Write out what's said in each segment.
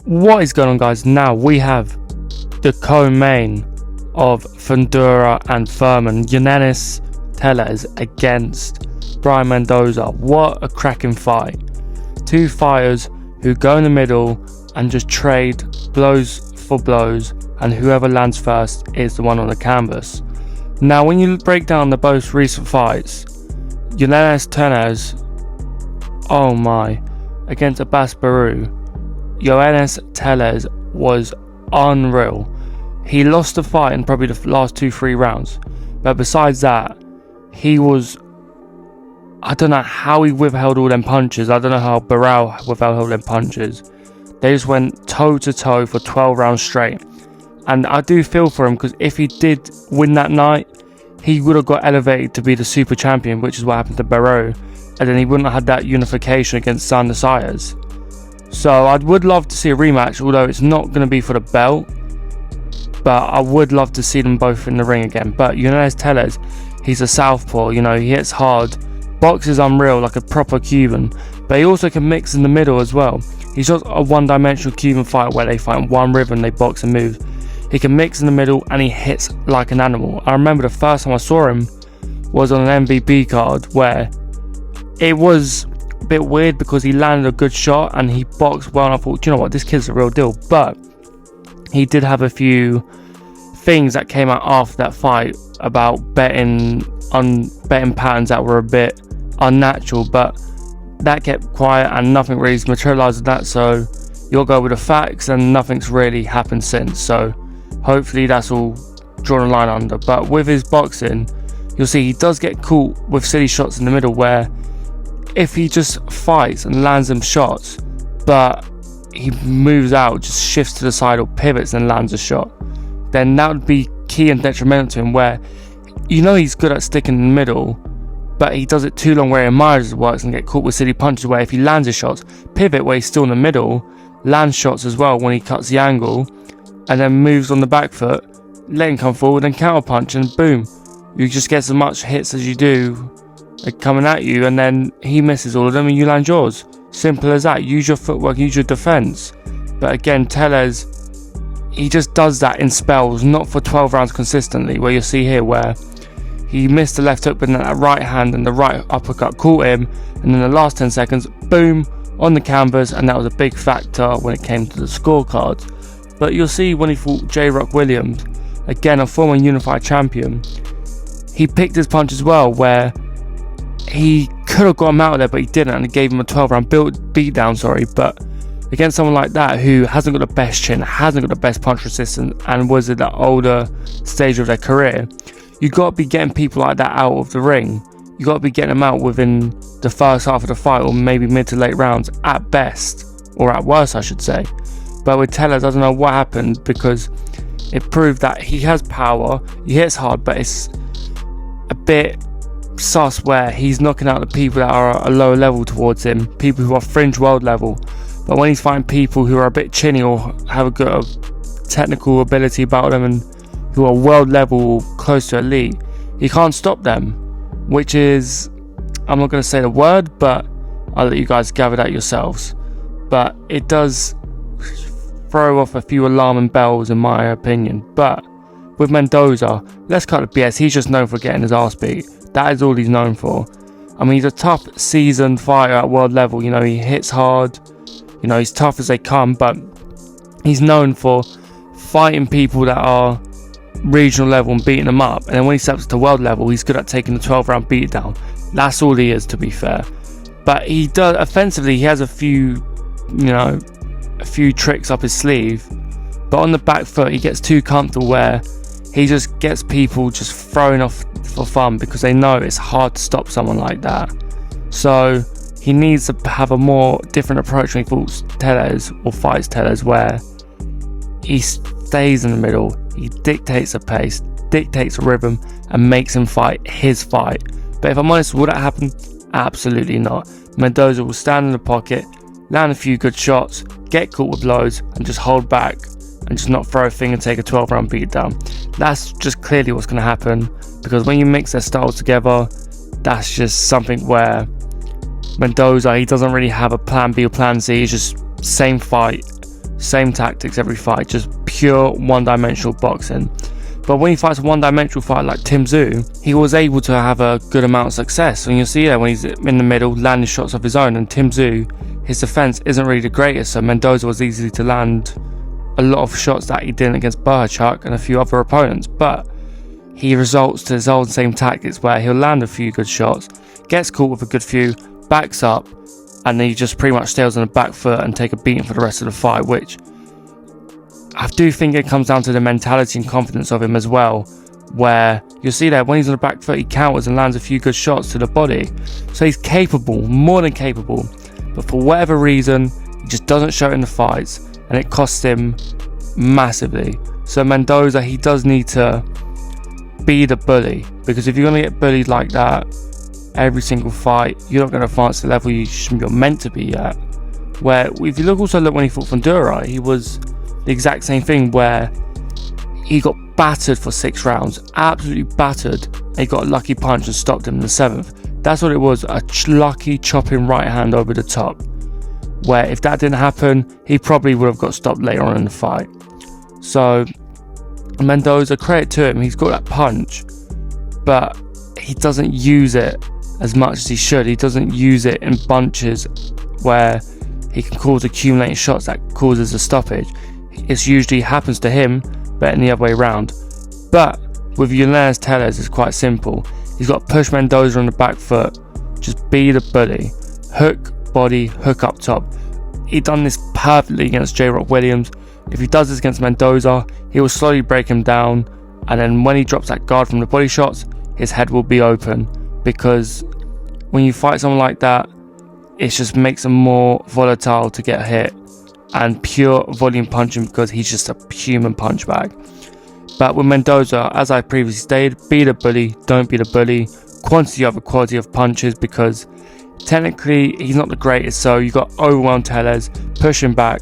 What is going on, guys? Now we have the co-main of Fundura and Furman, Yoenis Telles against Brian Mendoza. What a cracking fight. Two fighters who go in the middle and just trade blows for blows, and whoever lands first is the one on the canvas. Now when you break down the both recent fights, Yoenis Telles, oh my, against Abbas Baru, Yoenis Telles was unreal. He lost the fight in probably the last 2-3 rounds, but besides that, he was, I don't know how he withheld all them punches. I don't know how Barrow withheld all them punches. They just went toe to toe for 12 rounds straight, and I do feel for him, because if he did win that night, he would have got elevated to be the super champion, which is what happened to Barrow, and then he wouldn't have had that unification against San Desires. So I would love to see a rematch, although it's not going to be for the belt, but I would love to see them both in the ring again. But Yoenis Telles, he's a southpaw, you know, he hits hard, boxes unreal like a proper Cuban, but he also can mix in the middle as well. He's not a one-dimensional Cuban fighter where they fight in one rhythm, they box and move. He can mix in the middle and he hits like an animal. I remember the first time I saw him was on an MVP card, where it was a bit weird because he landed a good shot and he boxed well, and I thought, you know what, this kid's the real deal. But he did have a few things that came out after that fight about betting patterns that were a bit unnatural, but that kept quiet and nothing really materialized with that. So you'll go with the facts, and nothing's really happened since. So hopefully that's all drawn a line under. But with his boxing, you'll see he does get caught with silly shots in the middle, where if he just fights and lands them shots, but he moves out, just shifts to the side or pivots and lands a shot, then that would be key and detrimental to him, where you know he's good at sticking in the middle, but he does it too long where he admires his works and get caught with silly punches, where if he lands his shots, pivot where he's still in the middle, lands shots as well when he cuts the angle, and then moves on the back foot, let him come forward and counter punch, and boom, you just get as much hits as you do coming at you, and then he misses all of them and you land yours. Simple as that. Use your footwork, use your defense. But again, Tellez, he just does that in spells, not for 12 rounds consistently, where you'll see here where he missed the left hook, but then that right hand and the right uppercut caught him, and in the last 10 seconds, boom, on the canvas, and that was a big factor when it came to the scorecards. But you'll see when he fought J. Rock Williams, again a former unified champion, he picked his punch as well, where he could have got him out of there, but he didn't, and it gave him a 12-round beatdown. But against someone like that who hasn't got the best chin, hasn't got the best punch resistance, and was at that older stage of their career, you got to be getting people like that out of the ring. You got to be getting them out within the first half of the fight, or maybe mid to late rounds at best, or at worst I should say. But with Tellez, I don't know what happened, because it proved that he has power, he hits hard, but it's a bit sus where he's knocking out the people that are a lower level towards him, people who are fringe world level. But when he's fighting people who are a bit chinny or have a good technical ability about them and who are world level, close to elite, he can't stop them, which is, I'm not going to say the word, but I'll let you guys gather that yourselves. But it does throw off a few alarming bells in my opinion. But with Mendoza, let's cut the BS. He's just known for getting his ass beat. That is all he's known for. I mean, he's a tough, seasoned fighter at world level. You know, he hits hard. You know, he's tough as they come. But he's known for fighting people that are regional level and beating them up. And then when he steps to world level, he's good at taking the 12-round beatdown. That's all he is, to be fair. But he does, offensively, he has a few, you know, a few tricks up his sleeve. But on the back foot, he gets too comfortable, where he just gets people just thrown off for fun, because they know it's hard to stop someone like that. So he needs to have a more different approach when he fights Tellez, or fights Tellez, where he stays in the middle, he dictates a pace, dictates a rhythm, and makes him fight his fight. But if I'm honest, will that happen? Absolutely not. Mendoza will stand in the pocket, land a few good shots, get caught with blows, and just hold back and just not throw a thing and take a 12-round beatdown. That's just clearly what's going to happen, because when you mix their styles together, that's just something where Mendoza, he doesn't really have a plan B or plan C. It's just same fight, same tactics every fight, just pure one-dimensional boxing. But when he fights a one-dimensional fight like Tim Tszyu, he was able to have a good amount of success. And you'll see that when he's in the middle, landing shots of his own. And Tim Tszyu, his defense isn't really the greatest, so Mendoza was easy to land a lot of shots that he didn't against Berchuk and a few other opponents. But he resorts to his old same tactics where he'll land a few good shots, gets caught with a good few, backs up, and then he just pretty much stays on the back foot and take a beating for the rest of the fight, which I do think it comes down to the mentality and confidence of him as well, where you'll see that when he's on the back foot, he counters and lands a few good shots to the body. So he's capable, more than capable, but for whatever reason, he just doesn't show it in the fights, and it costs him massively. So Mendoza, he does need to be the bully, because if you're going to get bullied like that every single fight, you're not going to advance to the level you're meant to be at. Where if you look when he fought Fundura, he was the exact same thing, where he got battered for 6 rounds, absolutely battered, and he got a lucky punch and stopped him in the 7th. That's what it was, a lucky chopping right hand over the top, where if that didn't happen, he probably would have got stopped later on in the fight. So Mendoza, credit to him, he's got that punch, but he doesn't use it as much as he should. He doesn't use it in bunches where he can cause accumulating shots that causes a stoppage. It usually happens to him, but in the other way around. But with Yoenis Telles, it's quite simple. He's got to push Mendoza on the back foot, just be the bully, hook body, hook up top. He done this perfectly against J-Rock Williams. If he does this against Mendoza, he will slowly break him down, and then when he drops that guard from the body shots, his head will be open, because when you fight someone like that, it just makes him more volatile to get hit, and pure volume punching, because he's just a human punch bag. But with Mendoza, as I previously stated, be the bully, don't be the bully. Quantity over quality of punches, because technically he's not the greatest, so you got to overwhelm Tellez, push him back,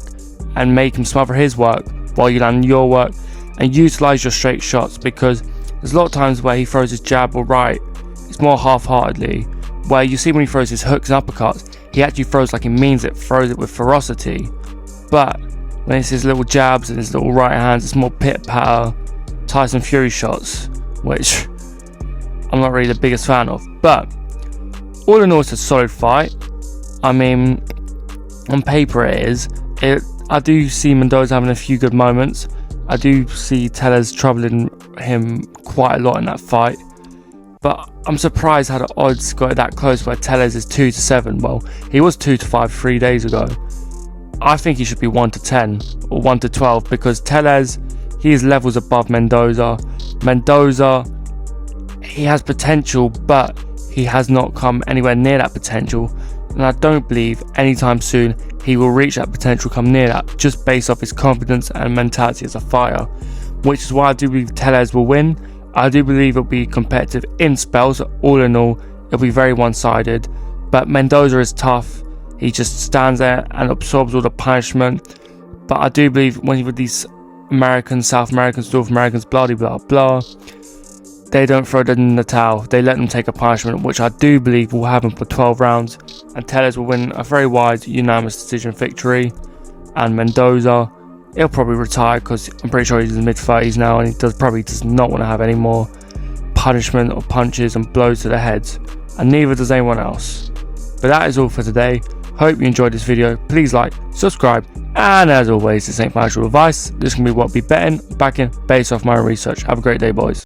and make him smother his work while you land your work, and utilize your straight shots, because there's a lot of times where he throws his jab or right, it's more half-heartedly, where you see when he throws his hooks and uppercuts, he actually throws like he means it, throws it with ferocity. But when it's his little jabs and his little right hands, it's more pit-patter, Tyson Fury shots, which I'm not really the biggest fan of. But all in all, it's a solid fight. I mean, on paper it is. I do see Mendoza having a few good moments. I do see Tellez troubling him quite a lot in that fight. But I'm surprised how the odds got that close, where Tellez is 2-7. Well, he was 2-5 3 days ago. I think he should be 1-10 or 1-12, because Tellez, he is levels above Mendoza. Mendoza, he has potential, but he has not come anywhere near that potential. And I don't believe anytime soon he will reach that potential, come near that, just based off his confidence and mentality as a fighter. Which is why I do believe Tellez will win. I do believe it'll be competitive in spells. All in all, it'll be very one-sided. But Mendoza is tough. He just stands there and absorbs all the punishment. But I do believe when you're with these Americans, South Americans, North Americans, blah blah blah, they don't throw them in the towel. They let them take a punishment, which I do believe will happen for 12 rounds. And Tellez will win a very wide, unanimous decision victory. And Mendoza, he'll probably retire, because I'm pretty sure he's in his mid-30s now, and he probably does not want to have any more punishment or punches and blows to the heads. And neither does anyone else. But that is all for today. Hope you enjoyed this video. Please like, subscribe, and as always, this ain't financial advice. This can be what be betting, backing, based off my research. Have a great day, boys.